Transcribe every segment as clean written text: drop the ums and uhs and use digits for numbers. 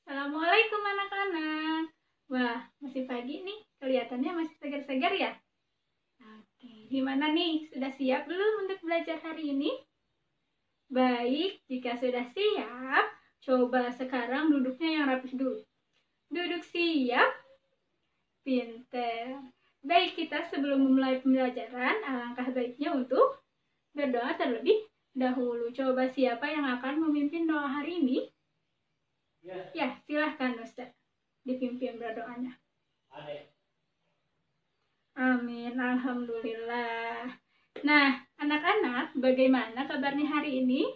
Assalamualaikum anak-anak. Wah, masih pagi nih, kelihatannya masih segar-segar ya? Oke, gimana nih? Sudah siap belum untuk belajar hari ini? Baik, jika sudah siap, coba sekarang duduknya yang rapi dulu. Duduk siap, pinter. Baik, kita sebelum memulai pembelajaran, alangkah baiknya untuk berdoa terlebih dahulu. Coba siapa yang akan memimpin doa hari ini? Ya, silahkan Ustaz, dipimpin berdoanya. Amin, alhamdulillah. Nah, anak-anak, bagaimana kabarnya hari ini?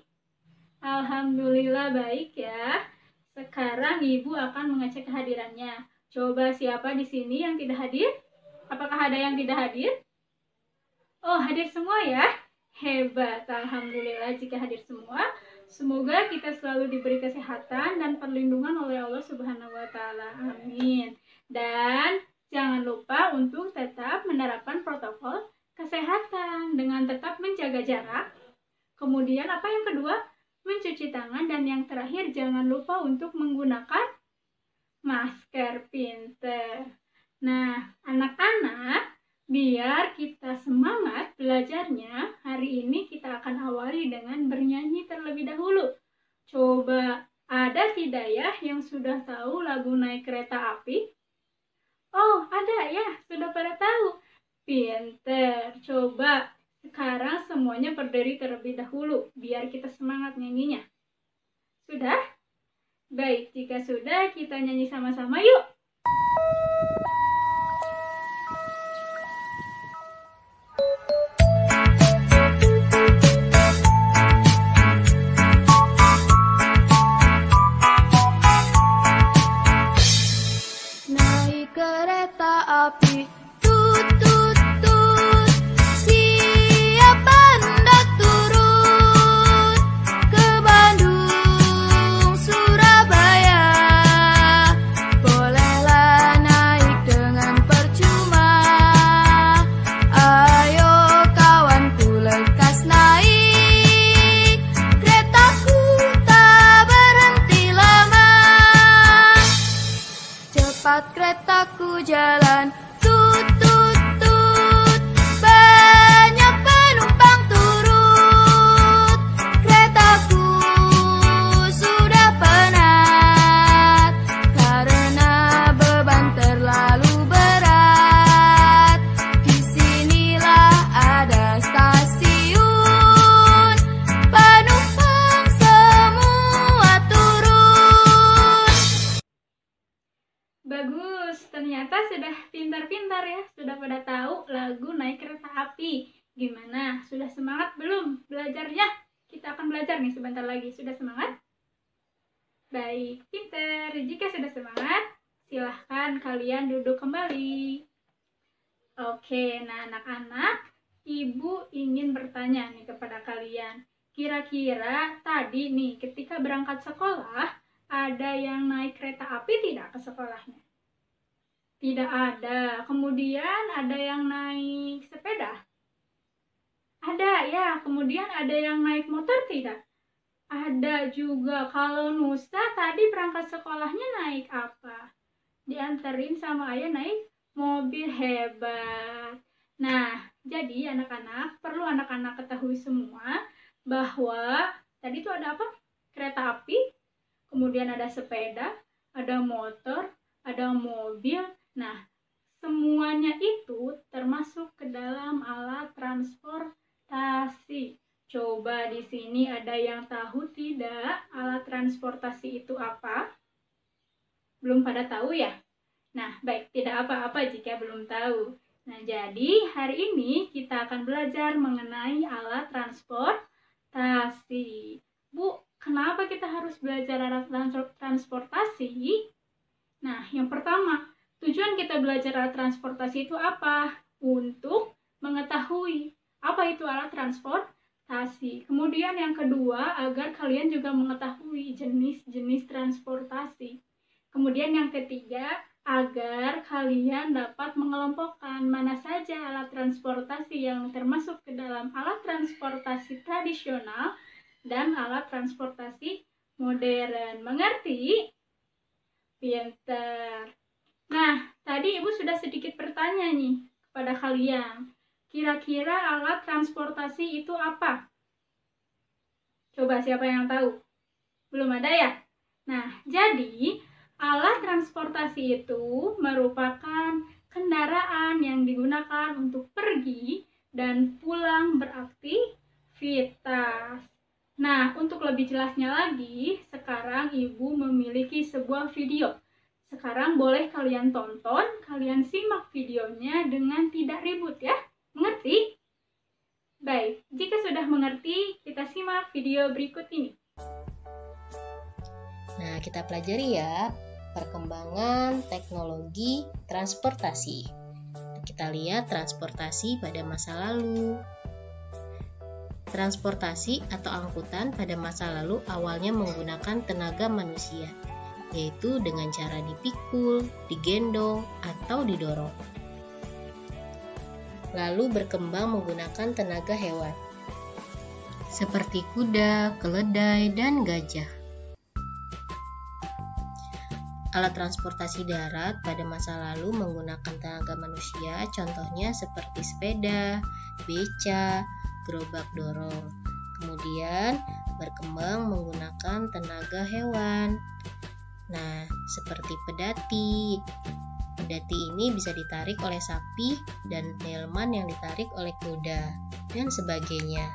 Alhamdulillah baik ya. Sekarang Ibu akan mengecek kehadirannya. Coba siapa di sini yang tidak hadir? Apakah ada yang tidak hadir? Oh, hadir semua ya? Hebat, alhamdulillah jika hadir semua. Semoga kita selalu diberi kesehatan dan perlindungan oleh Allah Subhanahu wa Ta'ala. Amin. Dan jangan lupa untuk tetap menerapkan protokol kesehatan dengan tetap menjaga jarak. Kemudian apa yang kedua? Mencuci tangan, dan yang terakhir jangan lupa untuk menggunakan masker. Pinter. Nah, anak-anak, biar kita semangat belajarnya, hari ini kita akan awali dengan bernyanyi terlebih dahulu. Coba, ada tidak ya yang sudah tahu lagu Naik Kereta Api? Oh, ada ya, sudah pada tahu. Pinter. Coba, sekarang semuanya berdiri terlebih dahulu, biar kita semangat nyanyinya. Sudah? Baik, jika sudah, kita nyanyi sama-sama yuk. Naik kereta api, tut tut tut, siapa hendak turun ke Bandung, Surabaya? Bolehlah naik dengan percuma. Ayo kawanku lekas naik, keretaku tak berhenti lama. Cepat keretaku jalan, tut tut tut, banyak penumpang turut. Keretaku sudah penat karena beban terlalu berat. Disinilah ada stasiun, penumpang semua turun. Bagus, ternyata sudah pintar-pintar ya, sudah pada tahu lagu Naik Kereta Api. Gimana, sudah semangat belum belajarnya? Kita akan belajar nih sebentar lagi, sudah semangat? Baik, pintar. Jika sudah semangat, silahkan kalian duduk kembali. Oke, nah anak-anak, Ibu ingin bertanya nih kepada kalian. Kira-kira tadi nih ketika berangkat sekolah, ada yang naik kereta api tidak ke sekolahnya? Tidak ada. Kemudian ada yang naik sepeda? Ada ya. Kemudian ada yang naik motor tidak? Ada juga. Kalau Nusa tadi berangkat sekolahnya naik apa? Dianterin sama ayah naik mobil. Hebat. Nah, jadi anak-anak, perlu anak-anak ketahui semua bahwa tadi itu ada apa? Kereta api, kemudian ada sepeda, ada motor, ada mobil. Nah, semuanya itu termasuk ke dalam alat transportasi. Coba di sini ada yang tahu tidak alat transportasi itu apa? Belum pada tahu ya? Nah, baik, tidak apa-apa jika belum tahu. Nah, jadi hari ini kita akan belajar mengenai alat transportasi. Bu, kenapa kita harus belajar alat transportasi? Nah, yang pertama, tujuan kita belajar alat transportasi itu apa? Untuk mengetahui apa itu alat transportasi. Kemudian yang kedua, agar kalian juga mengetahui jenis-jenis transportasi. Kemudian yang ketiga, agar kalian dapat mengelompokkan mana saja alat transportasi yang termasuk ke dalam alat transportasi tradisional dan alat transportasi modern. Mengerti? Pinter. Nah, tadi Ibu sudah sedikit bertanya nih kepada kalian. Kira-kira alat transportasi itu apa? Coba siapa yang tahu? Belum ada ya? Nah, jadi alat transportasi itu merupakan kendaraan yang digunakan untuk pergi dan pulang beraktivitas. Nah, untuk lebih jelasnya lagi, sekarang Ibu memiliki sebuah video. Sekarang boleh kalian tonton, kalian simak videonya dengan tidak ribut ya. Mengerti? Baik, jika sudah mengerti, kita simak video berikut ini. Nah, kita pelajari ya perkembangan teknologi transportasi. Kita lihat transportasi pada masa lalu. Transportasi atau angkutan pada masa lalu awalnya menggunakan tenaga manusia, yaitu dengan cara dipikul, digendong, atau didorong. Lalu berkembang menggunakan tenaga hewan, seperti kuda, keledai, dan gajah. Alat transportasi darat pada masa lalu menggunakan tenaga manusia, contohnya seperti sepeda, beca, gerobak dorong. Kemudian berkembang menggunakan tenaga hewan. Nah, seperti pedati. Pedati ini bisa ditarik oleh sapi dan delman yang ditarik oleh kuda, dan sebagainya.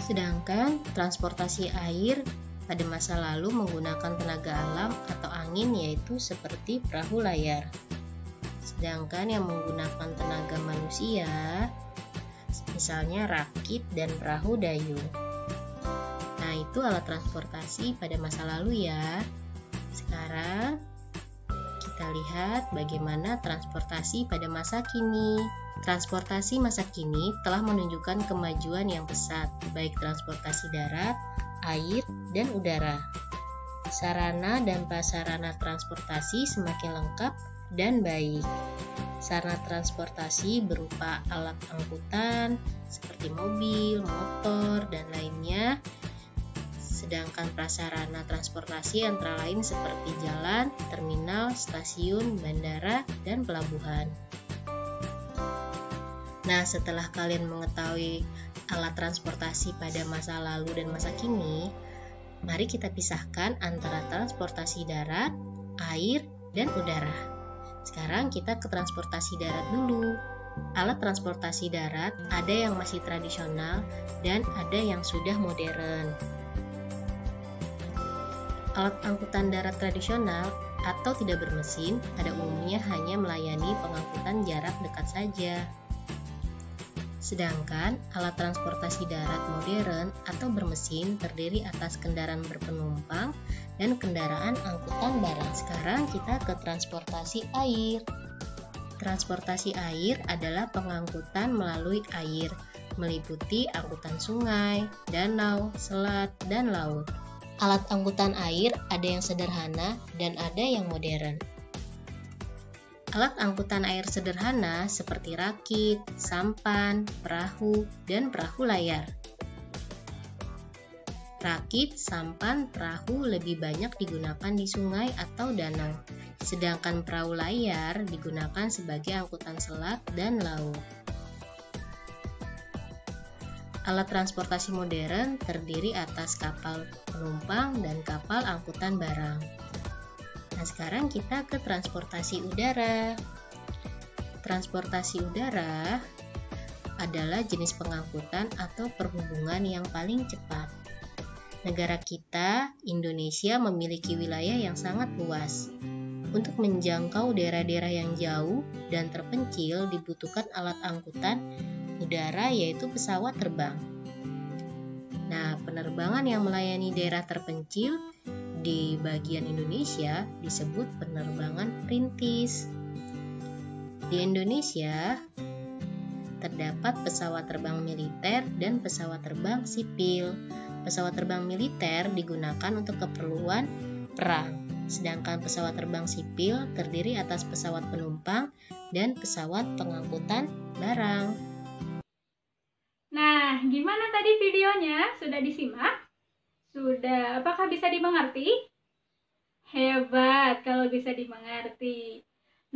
Sedangkan transportasi air pada masa lalu menggunakan tenaga alam atau angin, yaitu seperti perahu layar. Sedangkan yang menggunakan tenaga manusia, misalnya rakit dan perahu dayung. Nah, itu alat transportasi pada masa lalu ya. Sekarang kita lihat bagaimana transportasi pada masa kini. Transportasi masa kini telah menunjukkan kemajuan yang pesat, baik transportasi darat, air, dan udara. Sarana dan prasarana transportasi semakin lengkap dan baik. Sarana transportasi berupa alat angkutan seperti mobil, motor, dan lainnya. Sedangkan prasarana transportasi antara lain seperti jalan, terminal, stasiun, bandara, dan pelabuhan. Nah, setelah kalian mengetahui alat transportasi pada masa lalu dan masa kini, mari kita pisahkan antara transportasi darat, air, dan udara. Sekarang kita ke transportasi darat dulu. Alat transportasi darat ada yang masih tradisional dan ada yang sudah modern. Alat angkutan darat tradisional atau tidak bermesin pada umumnya hanya melayani pengangkutan jarak dekat saja. Sedangkan alat transportasi darat modern atau bermesin terdiri atas kendaraan berpenumpang dan kendaraan angkutan barang. Sekarang kita ke transportasi air. Transportasi air adalah pengangkutan melalui air, meliputi angkutan sungai, danau, selat, dan laut. Alat angkutan air ada yang sederhana dan ada yang modern. Alat angkutan air sederhana seperti rakit, sampan, perahu, dan perahu layar. Rakit, sampan, perahu lebih banyak digunakan di sungai atau danau, sedangkan perahu layar digunakan sebagai angkutan selat dan laut. Alat transportasi modern terdiri atas kapal penumpang dan kapal angkutan barang. Nah, sekarang kita ke transportasi udara. Transportasi udara adalah jenis pengangkutan atau perhubungan yang paling cepat. Negara kita, Indonesia, memiliki wilayah yang sangat luas. Untuk menjangkau daerah-daerah yang jauh dan terpencil dibutuhkan alat angkutan udara, yaitu pesawat terbang. Nah, penerbangan yang melayani daerah terpencil di bagian Indonesia disebut penerbangan perintis. Di Indonesia terdapat pesawat terbang militer dan pesawat terbang sipil. Pesawat terbang militer digunakan untuk keperluan perang, sedangkan pesawat terbang sipil terdiri atas pesawat penumpang dan pesawat pengangkutan barang. Nah, gimana tadi videonya? Sudah disimak? Sudah. Apakah bisa dimengerti? Hebat kalau bisa dimengerti.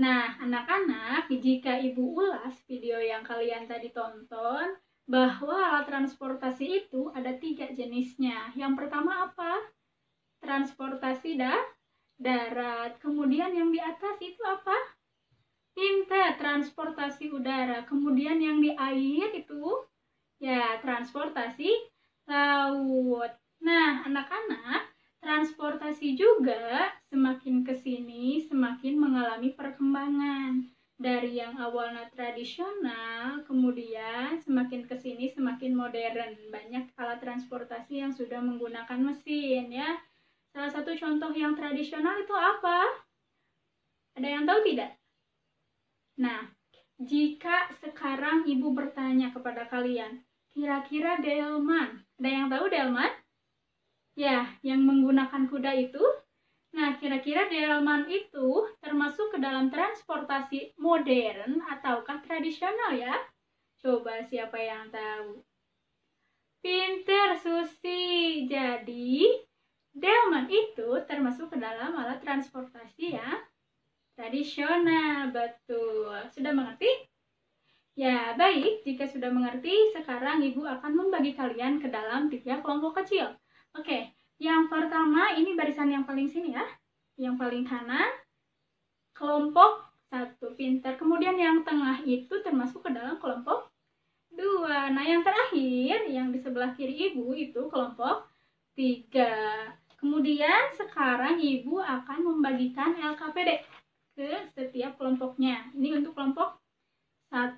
Nah, anak-anak, jika Ibu ulas video yang kalian tadi tonton, bahwa alat transportasi itu ada 3 jenisnya. Yang pertama apa? Transportasi darat. Kemudian yang di atas itu apa? Pinter, transportasi udara. Kemudian yang di air itu, ya, transportasi laut. Nah, anak-anak, transportasi juga semakin ke sini semakin mengalami perkembangan. Dari yang awalnya tradisional, kemudian semakin ke sini semakin modern. Banyak alat transportasi yang sudah menggunakan mesin, ya. Salah satu contoh yang tradisional itu apa? Ada yang tahu tidak? Nah, jika sekarang Ibu bertanya kepada kalian, kira-kira delman, ada yang tahu delman? Ya, yang menggunakan kuda itu. Nah, kira-kira delman itu termasuk ke dalam transportasi modern ataukah tradisional ya? Coba siapa yang tahu? Pinter, Susi. Jadi, delman itu termasuk ke dalam alat transportasi ya tradisional. Betul. Sudah mengerti? Ya, baik. Jika sudah mengerti, sekarang Ibu akan membagi kalian ke dalam 3 kelompok kecil. Oke, yang pertama ini barisan yang paling sini ya. Yang paling kanan, kelompok 1, pintar. Kemudian yang tengah itu termasuk ke dalam kelompok 2. Nah, yang terakhir, yang di sebelah kiri Ibu itu kelompok 3. Kemudian sekarang Ibu akan membagikan LKPD ke setiap kelompoknya. Ini untuk kelompok 1,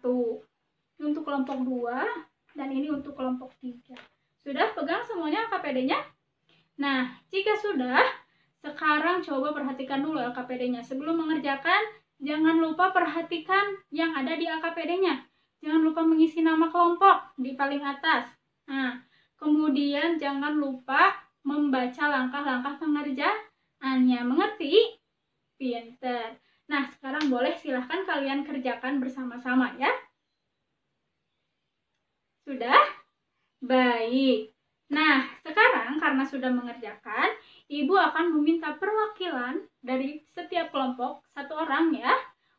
untuk kelompok 2, dan ini untuk kelompok 3. Sudah pegang semuanya LKPD-nya? Nah, jika sudah, sekarang coba perhatikan dulu LKPD-nya. Sebelum mengerjakan, jangan lupa perhatikan yang ada di LKPD-nya. Jangan lupa mengisi nama kelompok di paling atas. Nah, kemudian jangan lupa membaca langkah-langkah pengerjaannya. Mengerti? Pinter. Nah, sekarang boleh silahkan kalian kerjakan bersama-sama ya. Sudah? Baik. Nah, sekarang karena sudah mengerjakan, Ibu akan meminta perwakilan dari setiap kelompok 1 orang ya,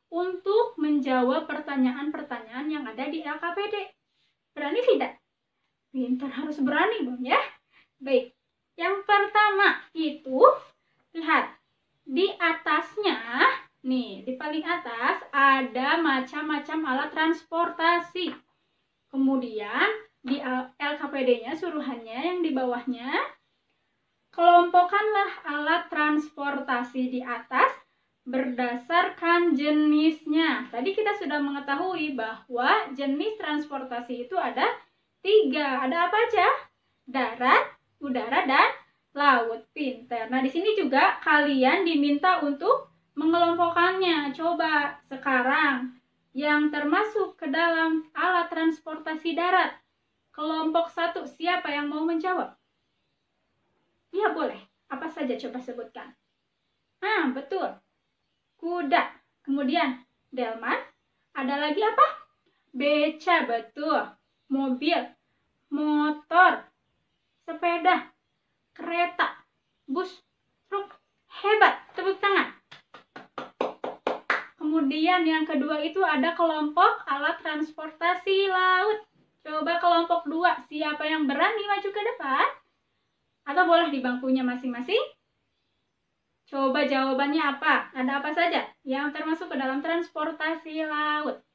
untuk menjawab pertanyaan-pertanyaan yang ada di LKPD. Berani tidak? Pintar, harus berani dong ya. Baik. Yang pertama itu, lihat. Di atasnya, nih, di paling atas ada macam-macam alat transportasi. Kemudian di LKPD-nya suruhannya yang di bawahnya, kelompokkanlah alat transportasi di atas berdasarkan jenisnya. Tadi kita sudah mengetahui bahwa jenis transportasi itu ada 3. Ada apa aja? Darat, udara, dan laut. Pinter. Nah, di sini juga kalian diminta untuk mengelompokkannya. Coba sekarang yang termasuk ke dalam alat transportasi darat. Kelompok 1, siapa yang mau menjawab? Ya, boleh. Apa saja coba sebutkan. Betul. Kuda. Kemudian, delman. Ada lagi apa? Beca, betul. Mobil. Motor. Sepeda. Kereta. Bus. Truk. Hebat. Tepuk tangan. Kemudian yang kedua itu ada kelompok alat transportasi laut. Coba kelompok 2, siapa yang berani maju ke depan? Atau boleh di bangkunya masing-masing? Coba jawabannya apa? Ada apa saja yang termasuk ke dalam transportasi laut?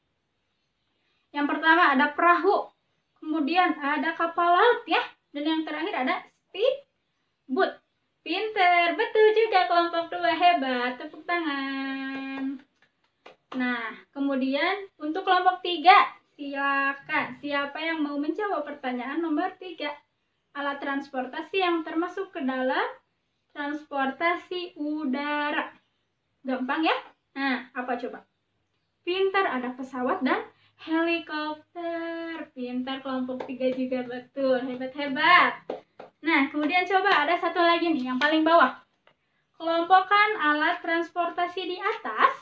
Yang pertama ada perahu, kemudian ada kapal laut ya, dan yang terakhir ada speedboat. Pinter, betul juga kelompok 2, hebat, tepuk tangan. Nah, kemudian untuk kelompok 3, silakan. Siapa yang mau menjawab pertanyaan nomor 3? Alat transportasi yang termasuk ke dalam transportasi udara. Gampang ya? Nah, apa coba? Pintar, ada pesawat dan helikopter. Pintar, kelompok 3 juga betul. Hebat-hebat. Nah, kemudian coba ada satu lagi nih, yang paling bawah. Kelompokkan alat transportasi di atas.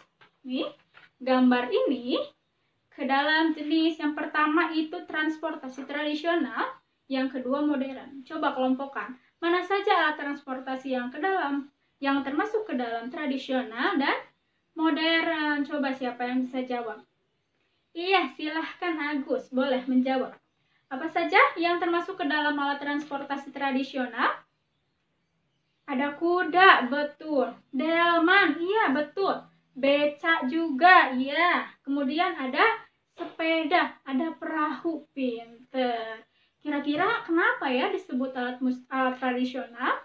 Nih, gambar ini ke dalam jenis yang pertama itu transportasi tradisional, yang kedua modern. Coba kelompokkan. Mana saja alat transportasi yang termasuk ke dalam tradisional dan modern? Coba siapa yang bisa jawab? Iya, silahkan Agus, boleh menjawab. Apa saja yang termasuk ke dalam alat transportasi tradisional? Ada kuda, betul. Delman, iya betul. Becak juga, iya. Kemudian ada sepeda, ada perahu, pinter. Kira-kira kenapa ya disebut alat tradisional?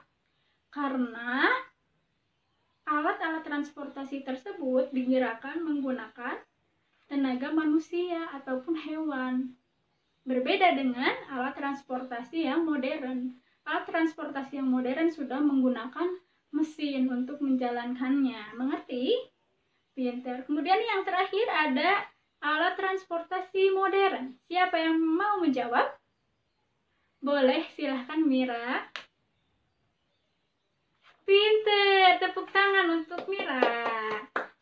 Karena alat-alat transportasi tersebut digerakkan menggunakan tenaga manusia ataupun hewan. Berbeda dengan alat transportasi yang modern. Alat transportasi yang modern sudah menggunakan mesin untuk menjalankannya. Mengerti? Pinter. Kemudian yang terakhir ada alat transportasi modern. Siapa yang mau menjawab? Boleh, silahkan Mira. Pinter, tepuk tangan untuk Mira.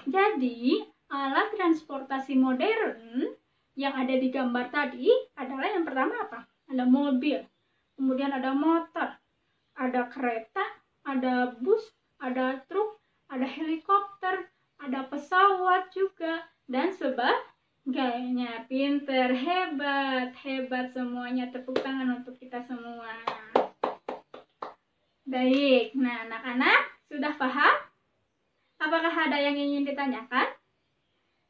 Jadi, alat transportasi modern yang ada di gambar tadi adalah yang pertama apa? Ada mobil, kemudian ada motor, ada kereta, ada bus, ada truk, ada helikopter, ada pesawat juga, dan sebagainya. Pinter, hebat, hebat semuanya. Tepuk tangan untuk kita semua. Baik, nah anak-anak sudah paham? Apakah ada yang ingin ditanyakan?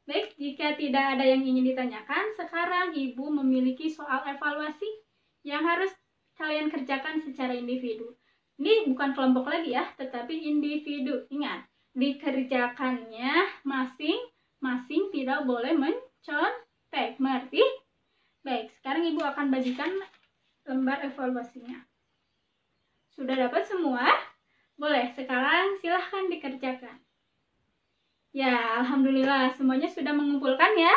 Baik, jika tidak ada yang ingin ditanyakan, sekarang Ibu memiliki soal evaluasi yang harus kalian kerjakan secara individu. Ini bukan kelompok lagi ya, tetapi individu. Ingat, dikerjakannya masing-masing, tidak boleh mencontek. Mengerti? Baik, sekarang Ibu akan bagikan lembar evaluasinya. Sudah dapat semua? Boleh, sekarang silahkan dikerjakan. Ya, alhamdulillah semuanya sudah mengumpulkan ya.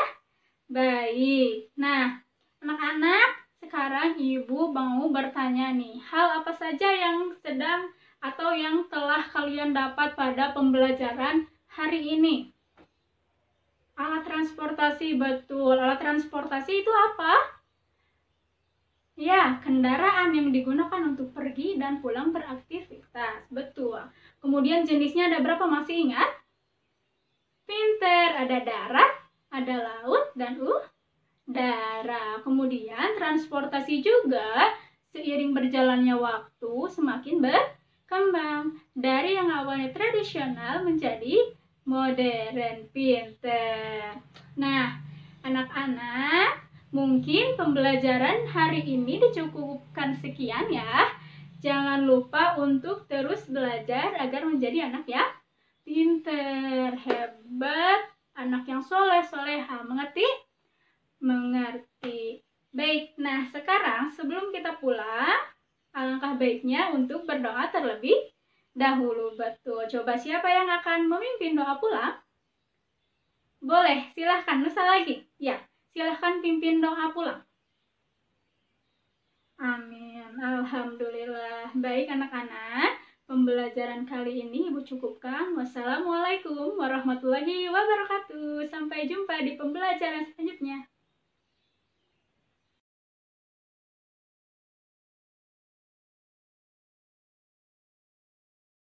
Baik, nah anak-anak, sekarang Ibu mau bertanya nih, hal apa saja yang sedang atau yang telah kalian dapat pada pembelajaran hari ini? Alat transportasi, betul. Alat transportasi itu apa? Ya, kendaraan yang digunakan untuk pergi dan pulang beraktivitas, betul. Kemudian jenisnya ada berapa, masih ingat? Pinter, ada darat, ada laut, dan udara. Kemudian transportasi juga seiring berjalannya waktu semakin berkembang. Dari yang awalnya tradisional menjadi modern. Pinter. Nah, anak-anak, mungkin pembelajaran hari ini dicukupkan sekian ya. Jangan lupa untuk terus belajar agar menjadi anak yang pinter, hebat, anak yang soleh-soleha. Mengerti? Mengerti. Baik, nah sekarang sebelum kita pulang, alangkah baiknya untuk berdoa terlebih dahulu. Betul. Coba siapa yang akan memimpin doa pulang? Boleh, silahkan. Nusa lagi. Ya. Silahkan pimpin doa pulang. Amin. Alhamdulillah. Baik anak-anak, pembelajaran kali ini Ibu cukupkan. Wassalamualaikum warahmatullahi wabarakatuh. Sampai jumpa di pembelajaran selanjutnya.